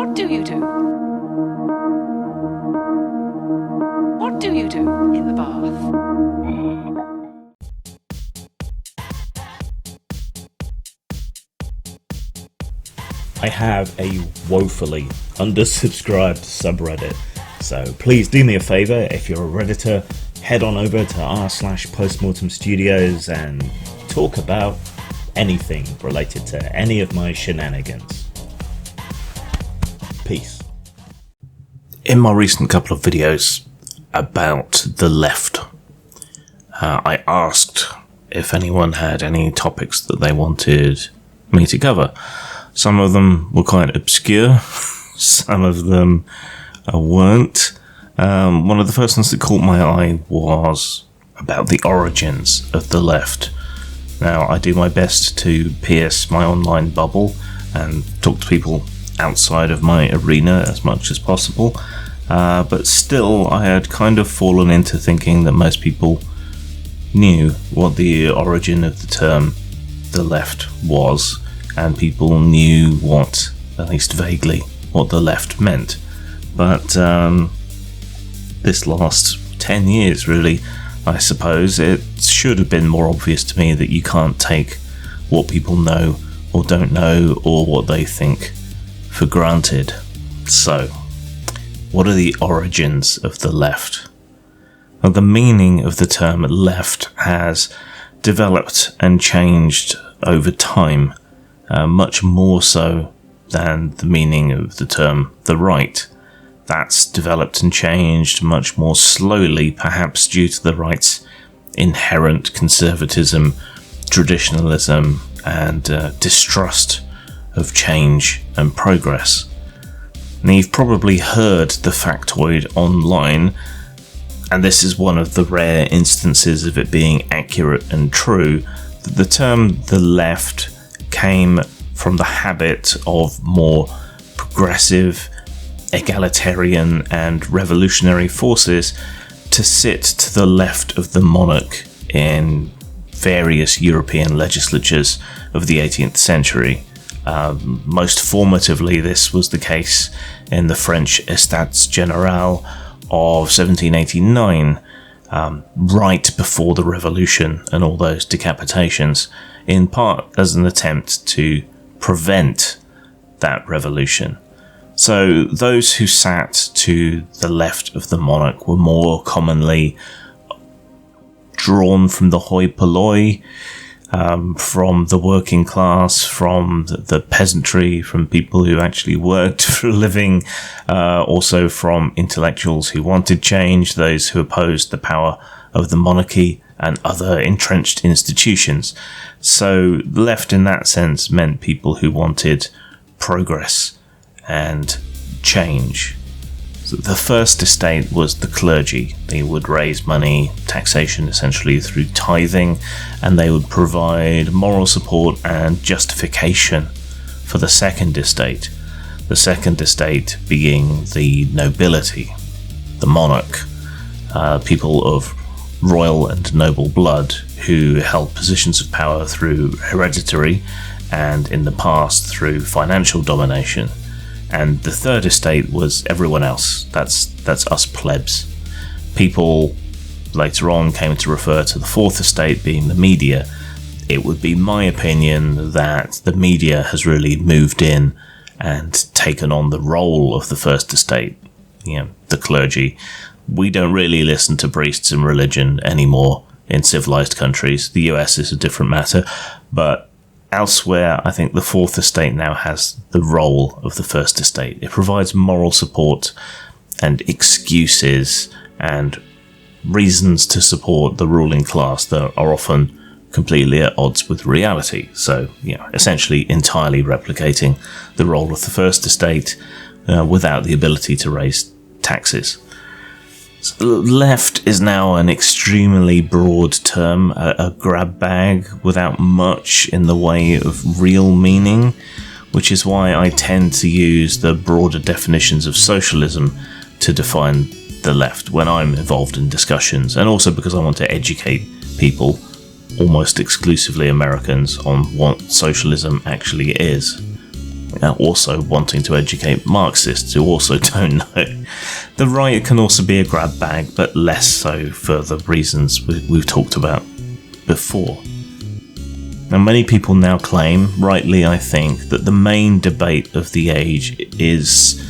What do you do? What do you do in the bath? I have a woefully undersubscribed subreddit, so please do me a favour. If you're a Redditor, head on over to r/postmortem studios and talk about anything related to any of my shenanigans. Peace. In my recent couple of videos about the left, I asked if anyone had any topics that they wanted me to cover. Some of them were quite obscure, some of them weren't. One of the first ones that caught my eye was about the origins of the left. Now, I do my best to pierce my online bubble and talk to people outside of my arena as much as possible, but still I had kind of fallen into thinking that most people knew what the origin of the term the left was, and people knew what, at least vaguely, what the left meant. But this last 10 years, really, I suppose, it should have been more obvious to me that you can't take what people know or don't know or what they think for granted. So, what are the origins of the left? Well, the meaning of the term left has developed and changed over time, much more so than the meaning of the term the right. That's developed and changed much more slowly, perhaps due to the right's inherent conservatism, traditionalism, and distrust of change and progress. Now, you've probably heard the factoid online, and this is one of the rare instances of it being accurate and true, that the term the left came from the habit of more progressive, egalitarian and revolutionary forces to sit to the left of the monarch in various European legislatures of the 18th century. Most formatively, this was the case in the French Estates Generales of 1789, right before the Revolution and all those decapitations, in part as an attempt to prevent that revolution. So those who sat to the left of the monarch were more commonly drawn from the hoi polloi, from the working class, from the peasantry, from people who actually worked for a living, also from intellectuals who wanted change, those who opposed the power of the monarchy and other entrenched institutions. So left in that sense meant people who wanted progress and change. So the first estate was the clergy. They would raise money, taxation essentially through tithing, and they would provide moral support and justification for the second estate. The second estate being the nobility, the monarch, people of royal and noble blood who held positions of power through hereditary and in the past through financial domination. And the third estate was everyone else. That's us plebs. People later on came to refer to the fourth estate being the media. It would be my opinion that the media has really moved in and taken on the role of the first estate, the clergy. We don't really listen to priests in religion anymore in civilized countries. The US is a different matter, but elsewhere, I think the fourth estate now has the role of the first estate. It provides moral support and excuses and reasons to support the ruling class that are often completely at odds with reality. So, essentially entirely replicating the role of the first estate without the ability to raise taxes. So left is now an extremely broad term, a grab bag without much in the way of real meaning, which is why I tend to use the broader definitions of socialism to define the left when I'm involved in discussions, and also because I want to educate people, almost exclusively Americans, on what socialism actually is. also wanting to educate Marxists who also don't know. The right can also be a grab bag, but less so for the reasons we've talked about before. Now, many people now claim, rightly I think, that the main debate of the age is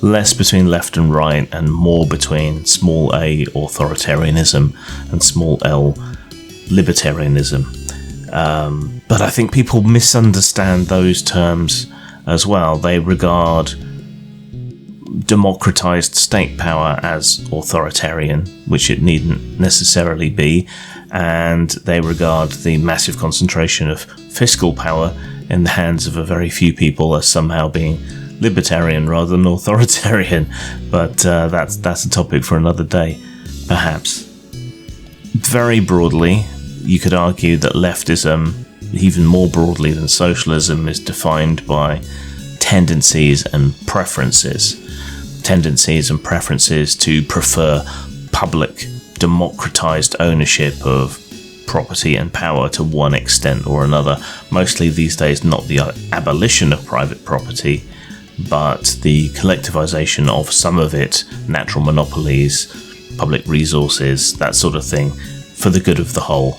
less between left and right and more between small a authoritarianism and small l libertarianism. But I think people misunderstand those terms as well. They regard democratized state power as authoritarian, which it needn't necessarily be, and they regard the massive concentration of fiscal power in the hands of a very few people as somehow being libertarian rather than authoritarian. But that's a topic for another day, perhaps. Very broadly, you could argue that leftism, even more broadly than socialism, is defined by tendencies and preferences. Tendencies and preferences to prefer public, democratized ownership of property and power to one extent or another. Mostly these days not the abolition of private property, but the collectivization of some of it, natural monopolies, public resources, that sort of thing, for the good of the whole.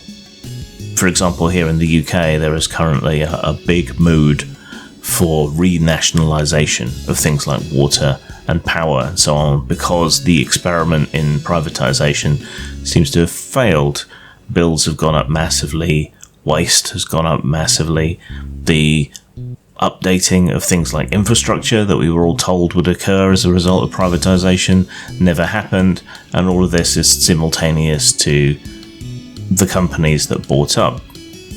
For example, here in the UK, there is currently a big mood for renationalisation of things like water and power and so on, because the experiment in privatisation seems to have failed. Bills have gone up massively, waste has gone up massively, the updating of things like infrastructure that we were all told would occur as a result of privatisation never happened, and all of this is simultaneous to the companies that bought up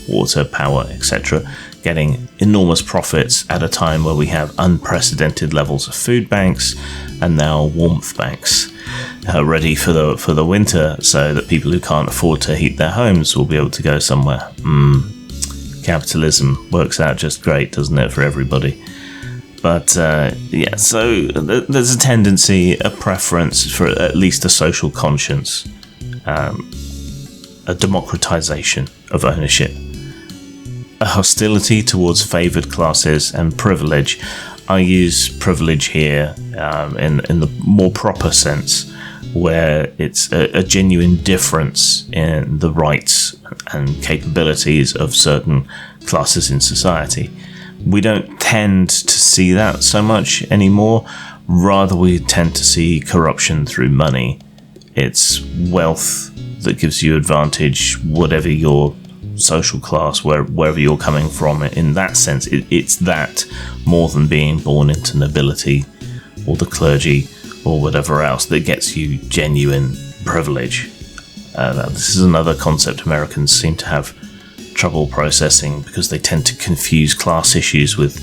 water, power, etc., getting enormous profits at a time where we have unprecedented levels of food banks and now warmth banks ready for the winter, so that people who can't afford to heat their homes will be able to go somewhere. Capitalism works out just great, doesn't it, for everybody? But yeah, so there's a tendency, a preference for at least a social conscience, a democratization of ownership, a hostility towards favoured classes and privilege. I use privilege here in the more proper sense, where it's a genuine difference in the rights and capabilities of certain classes in society. We don't tend to see that so much anymore. Rather, we tend to see corruption through money. It's wealth that gives you advantage, whatever your social class, wherever you're coming from. In that sense, it's that more than being born into nobility or the clergy or whatever else that gets you genuine privilege. This is another concept Americans seem to have trouble processing, because they tend to confuse class issues with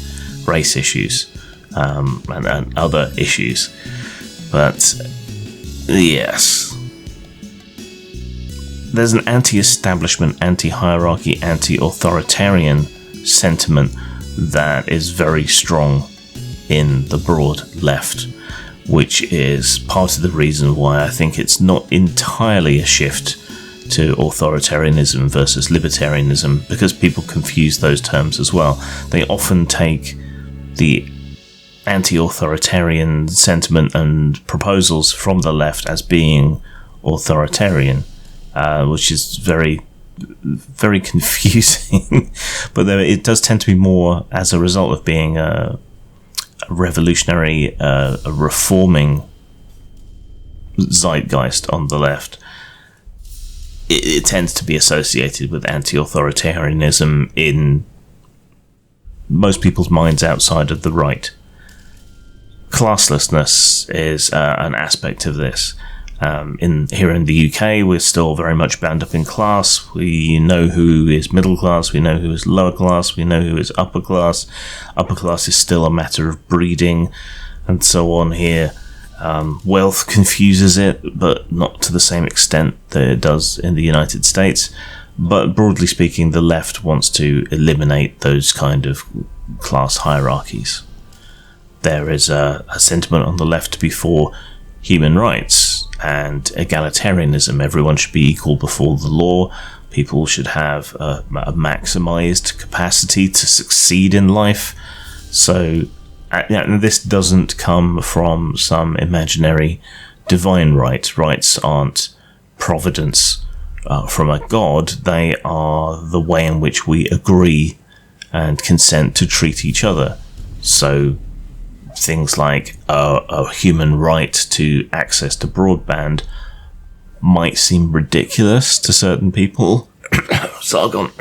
race issues and other issues. But yes, there's an anti-establishment, anti-hierarchy, anti-authoritarian sentiment that is very strong in the broad left, which is part of the reason why I think it's not entirely a shift to authoritarianism versus libertarianism, because people confuse those terms as well. They often take the anti-authoritarian sentiment and proposals from the left as being authoritarian, which is very, very confusing. But it does tend to be more as a result of being a revolutionary, a reforming zeitgeist on the left. It tends to be associated with anti-authoritarianism in most people's minds outside of the right. Classlessness is an aspect of this. Here in the UK, we're still very much bound up in class. We know who is middle class, we know who is lower class, we know who is upper class. Upper class is still a matter of breeding, and so on here. Wealth confuses it, but not to the same extent that it does in the United States. But broadly speaking, the left wants to eliminate those kind of class hierarchies. There is a sentiment on the left to be for human rights and egalitarianism. Everyone should be equal before the law. People should have a maximized capacity to succeed in life. So And this doesn't come from some imaginary divine right. Rights aren't providence from a god. They are the way in which we agree and consent to treat each other. So things like a human right to access to broadband might seem ridiculous to certain people. Sargon.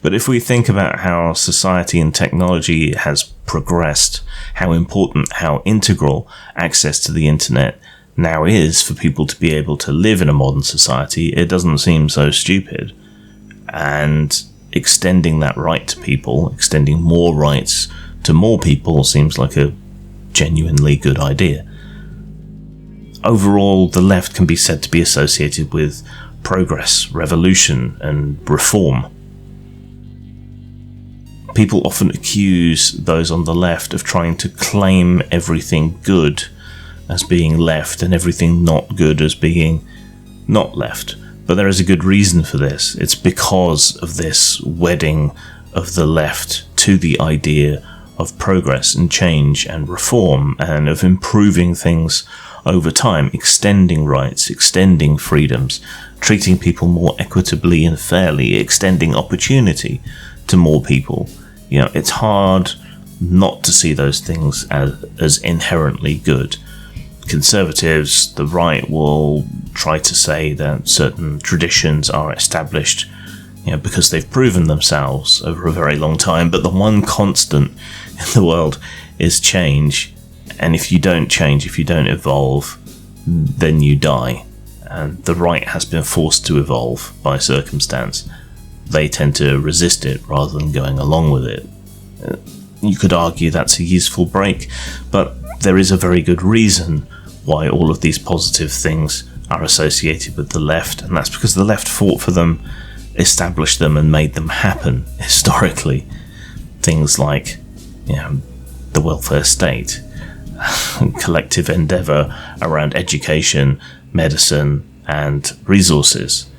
But if we think about how society and technology has progressed, how important, how integral access to the internet now is for people to be able to live in a modern society, it doesn't seem so stupid. And extending that right to people, extending more rights to more people, seems like a genuinely good idea. Overall, the left can be said to be associated with progress, revolution, and reform. People often accuse those on the left of trying to claim everything good as being left and everything not good as being not left. But there is a good reason for this. It's because of this wedding of the left to the idea of progress and change and reform and of improving things over time, extending rights, extending freedoms, treating people more equitably and fairly, extending opportunity to more people. You know, it's hard not to see those things as inherently good. Conservatives, the right, will try to say that certain traditions are established, you know, because they've proven themselves over a very long time, but the one constant in the world is change, and if you don't change, if you don't evolve, then you die. And the right has been forced to evolve by circumstance. They tend to resist it rather than going along with it. You could argue that's a useful break, but there is a very good reason why all of these positive things are associated with the left, and that's because the left fought for them, established them, and made them happen historically. Things like, you know, the welfare state, collective endeavour around education, medicine, and resources.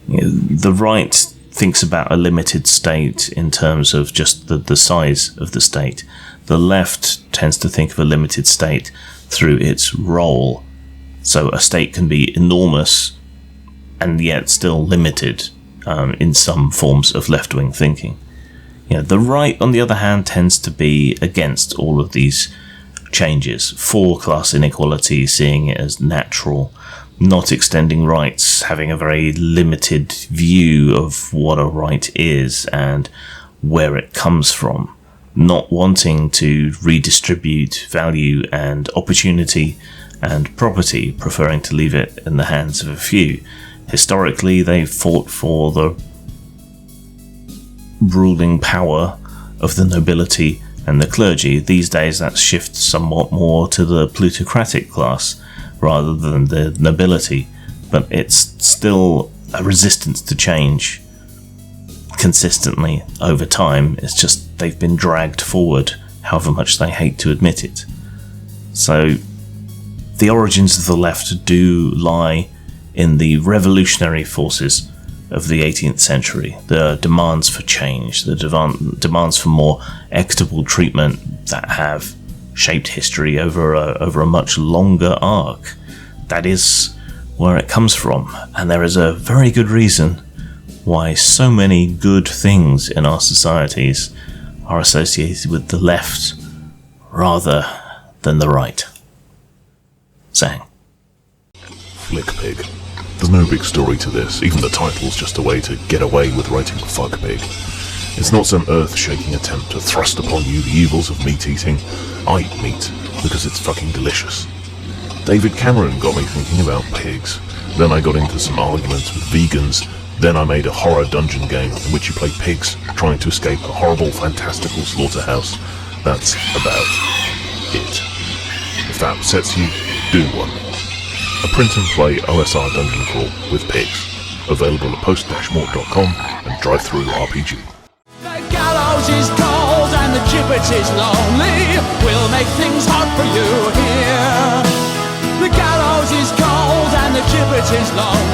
You know, the right thinks about a limited state in terms of just the size of the state. The left tends to think of a limited state through its role. So a state can be enormous and yet still limited in some forms of left-wing thinking. You know, the right, on the other hand, tends to be against all of these changes, for class inequality, seeing it as natural, not extending rights, having a very limited view of what a right is and where it comes from, not wanting to redistribute value and opportunity and property, preferring to leave it in the hands of a few. Historically, they fought for the ruling power of the nobility and the clergy. These days that shifts somewhat more to the plutocratic class rather than the nobility, but it's still a resistance to change consistently over time. It's just they've been dragged forward, however much they hate to admit it. So the origins of the left do lie in the revolutionary forces of the 18th century, the demands for change, the demands for more equitable treatment that have shaped history over a much longer arc. That is where it comes from, and there is a very good reason why so many good things in our societies are associated with the left rather than the right. Sang. Flick pig. There's no big story to this, even the title's just a way to get away with writing fuck pig. It's not some earth-shaking attempt to thrust upon you the evils of meat eating. I eat meat because it's fucking delicious. David Cameron got me thinking about pigs. Then I got into some arguments with vegans. Then I made a horror dungeon game in which you play pigs trying to escape a horrible, fantastical slaughterhouse. That's about it. If that upsets you, do one. A print-and-play OSR dungeon crawl with pigs. Available at post-mort.com and drive-thru-RPG. The gallows is cold and the gibbet is lonely. We'll make things hard for you here. The gallows is cold and the gibbet is lonely.